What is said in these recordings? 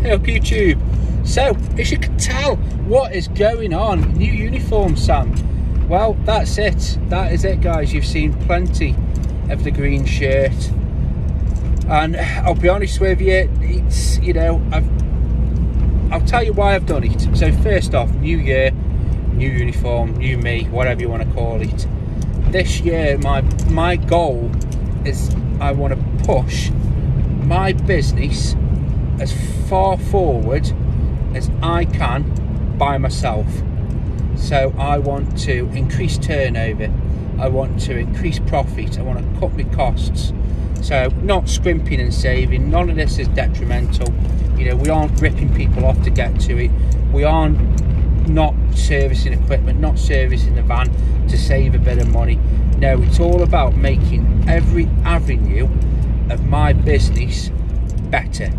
Hey up YouTube. So, as you can tell, what is going on? New uniform, Sam. Well, that's it. That is it, guys. You've seen plenty of the green shirt. And I'll be honest with you, it's, you know, I'll tell you why I've done it. So first off, new year, new uniform, new me, whatever you want to call it. This year, my goal is I want to push my business as far forward as I can by myself. So I want to increase turnover, I want to increase profit, I want to cut my costs. So not scrimping and saving, none of this is detrimental. You know, we aren't ripping people off to get to it. We aren't not servicing equipment, not servicing the van to save a bit of money. No, it's all about making every avenue of my business better.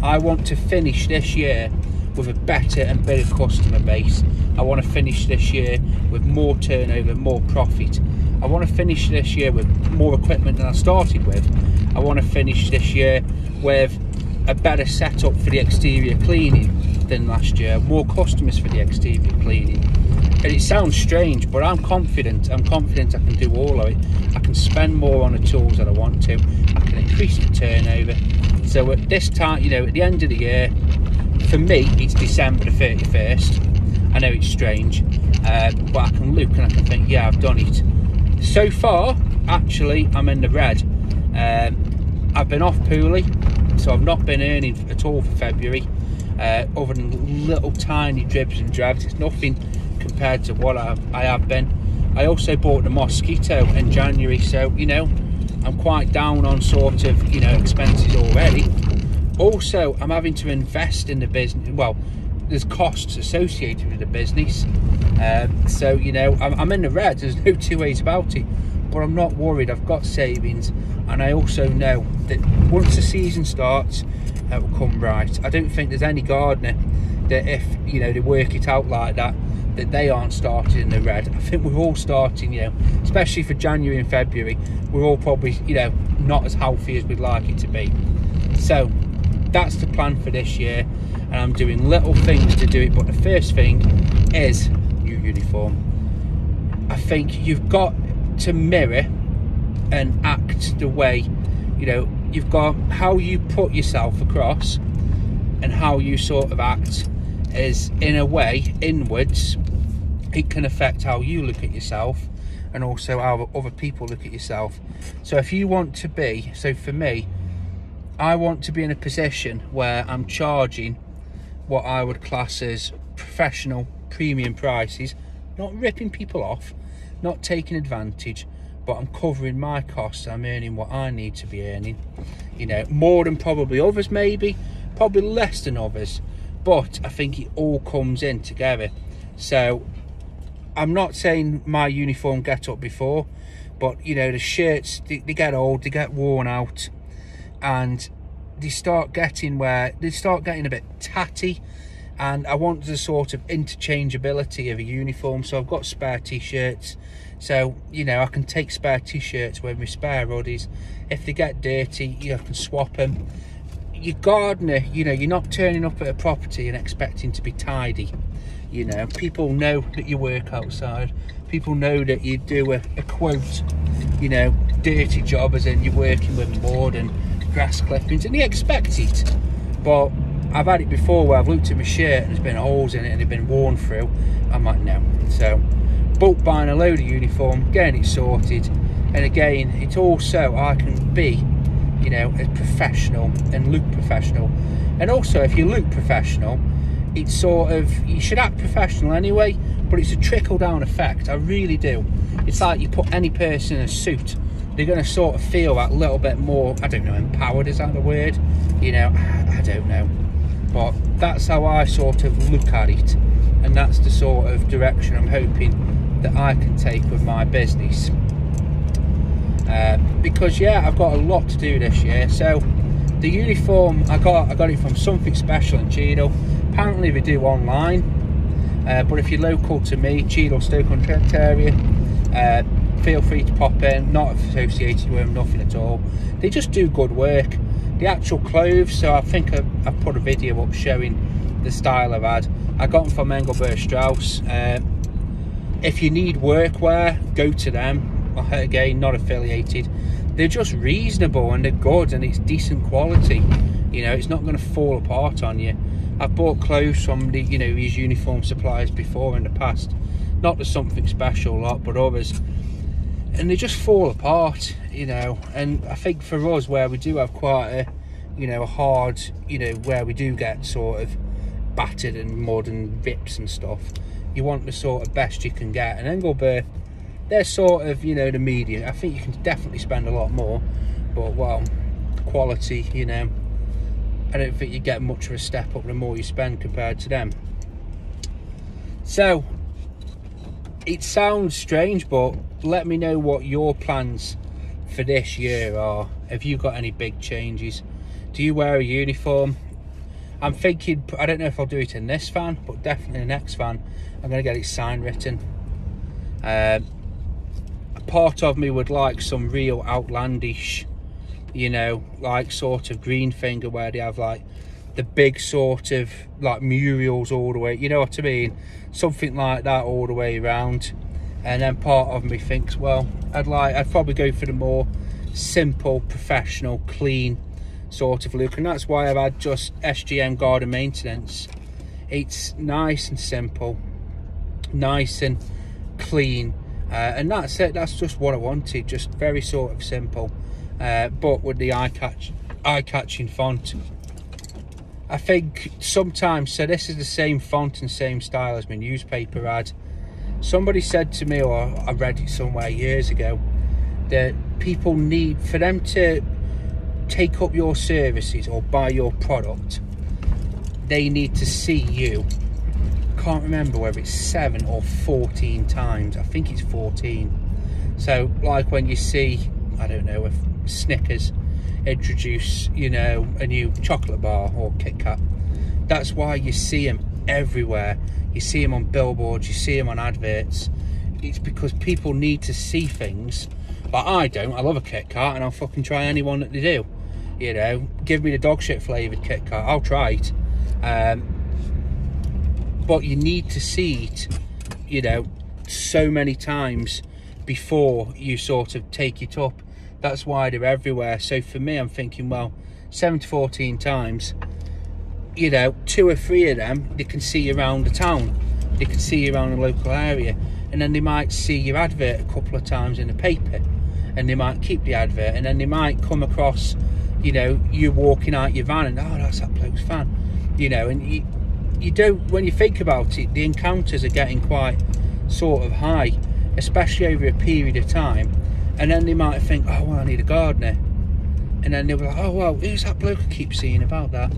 I want to finish this year with a better and bigger customer base. I want to finish this year with more turnover, more profit. I want to finish this year with more equipment than I started with. I want to finish this year with a better setup for the exterior cleaning than last year, more customers for the exterior cleaning. And it sounds strange, but I'm confident I can do all of it. I can spend more on the tools that I want to. I can increase the turnover. So at this time, you know, at the end of the year, for me, it's December the 31st. I know it's strange, but I can look and I can think, yeah, I've done it. So far, actually, I'm in the red. I've been off poorly, so I've not been earning at all for February, other than little tiny dribs and drabs. It's nothing compared to what I have been. I also bought the mosquito in January, so, you know, I'm quite down on sort of, you know, expenses already. Also, I'm having to invest in the business. Well, there's costs associated with the business. So, you know, I'm in the red. There's no two ways about it. But I'm not worried. I've got savings. And I also know that once the season starts, it will come right. I don't think there's any gardener that, if, you know, they work it out like that, that they aren't starting in the red. I think we're all starting, you know, especially for January and February, we're all probably, you know, not as healthy as we'd like it to be. So that's the plan for this year, and I'm doing little things to do it. But the first thing is new uniform. I think you've got to mirror and act the way, you know, you've got how you put yourself across and how you sort of act is, in a way, inwards. It can affect how you look at yourself and also how other people look at yourself. So if you want to be, so for me, I want to be in a position where I'm charging what I would class as professional premium prices, not ripping people off, not taking advantage, but I'm covering my costs. I'm earning what I need to be earning, you know, more than probably others, maybe, probably less than others, but I think it all comes in together. So I'm not saying my uniform get up before, but, you know, the shirts, they get old, they get worn out, and they start getting a bit tatty. And I want the sort of interchangeability of a uniform. So I've got spare t-shirts, so, you know, I can take spare t-shirts with my spare hoodies. If they get dirty, you know, I can swap them. Your gardener, you know, you're not turning up at a property and expecting to be tidy. You know, people know that you work outside. People know that you do a quote, you know, dirty job, as in you're working with mud and grass clippings, and they expect it. But I've had it before where I've looked at my shirt and there's been holes in it and they've been worn through. I'm like, no. So bulk buying a load of uniform, getting it sorted, and again, it's also, I can be, you know, as professional and look professional. And also, if you look professional, it's sort of, you should act professional anyway, but it's a trickle down effect. I really do. It's like you put any person in a suit, they're going to sort of feel that little bit more, I don't know, empowered, is that the word? You know, I don't know. But that's how I sort of look at it, and that's the sort of direction I'm hoping that I can take with my business. Because, yeah, I've got a lot to do this year. So the uniform, I got it from Something Special in Cheadle. Apparently they do online, but if you're local to me, Cheadle, Stoke-on-Trent area, feel free to pop in. Not associated with them, nothing at all. They just do good work. the actual clothes, so I think I've put a video up showing the style I've had. I got them from Engelbert Strauss. If you need workwear, go to them. Again, not affiliated. They're just reasonable and they're good and it's decent quality. You know, it's not going to fall apart on you. I've bought clothes from the, you know, these uniform suppliers before in the past. Not as something special lot, but others. And they just fall apart, you know. And I think for us, where we do have quite a, you know, a hard, you know, where we do get sort of battered and mud and rips and stuff, you want the sort of best you can get. And Engelbert, they're sort of, you know, the medium. I think you can definitely spend a lot more, but well, quality, you know, I don't think you get much of a step up the more you spend compared to them. So it sounds strange, but let me know what your plans for this year are. Have you got any big changes? Do you wear a uniform? I'm thinking, I don't know if I'll do it in this van, but definitely the next van I'm going to get it sign written. A part of me would like some real outlandish, you know, like sort of green finger where they have like the big sort of like murals all the way, you know what I mean, something like that all the way around. And then part of me thinks, well, I'd probably go for the more simple, professional, clean sort of look, and that's why I've had just SGM-garden maintenance. It's nice and simple, nice and clean, and that's it. That's just what I wanted, just very sort of simple, but with the eye-catching font. I think sometimes, so this is the same font and same style as my newspaper ad. Somebody said to me, or I read it somewhere years ago, that people need, for them to take up your services or buy your product, they need to see you, can't remember whether it's 7 or 14 times, I think it's 14. So like when you see, I don't know, if Snickers introduce, you know, a new chocolate bar or Kit Kat, that's why you see them everywhere. You see them on billboards, you see them on adverts. It's because people need to see things. Like I don't, I love a Kit Kat and I'll fucking try any one that they do. You know, give me the dog shit flavoured Kit Kat, I'll try it. But you need to see it, you know, so many times before you sort of take it up. That's why they're everywhere. So for me, I'm thinking, well, 7 to 14 times, you know, 2 or 3 of them, they can see you around the town. They can see you around the local area. And then they might see your advert a couple of times in the paper. And they might keep the advert. And then they might come across, you know, you walking out your van and, oh, that's that bloke's van. You know, and you don't, when you think about it, the encounters are getting quite sort of high, especially over a period of time. And then they might think, oh, well, I need a gardener. And then they'll be like, oh, well, who's that bloke I keep seeing about that?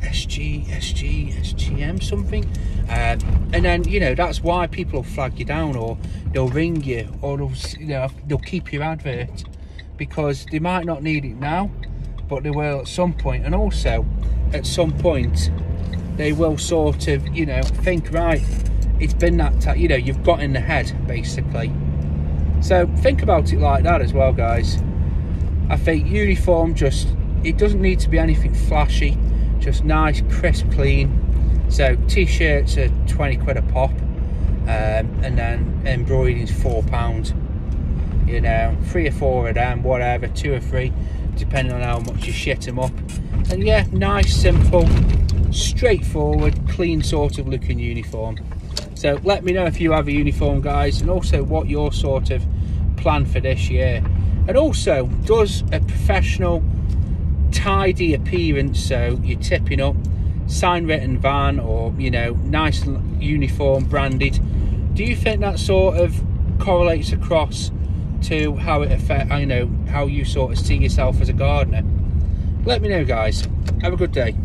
SGM something. And then, you know, that's why people will flag you down, or they'll ring you, or they'll, you know, they'll keep your advert, because they might not need it now, but they will at some point. And also at some point they will sort of, you know, think, right, it's been that you know, you've got in the head basically. So think about it like that as well, guys. I think uniform, just, it doesn't need to be anything flashy, just nice, crisp, clean. So t-shirts are 20 quid a pop, and then embroidering's £4, you know, 3 or 4 of them, whatever, 2 or 3, depending on how much you shit them up. And yeah, nice, simple, straightforward, clean sort of looking uniform. So let me know if you have a uniform, guys, and also what your sort of plan for this year. And also, does a professional, tidy appearance, so you're tipping up, sign written van, or, you know, nice uniform branded, do you think that sort of correlates across to how it affects, you know, how you sort of see yourself as a gardener? Let me know, guys. Have a good day.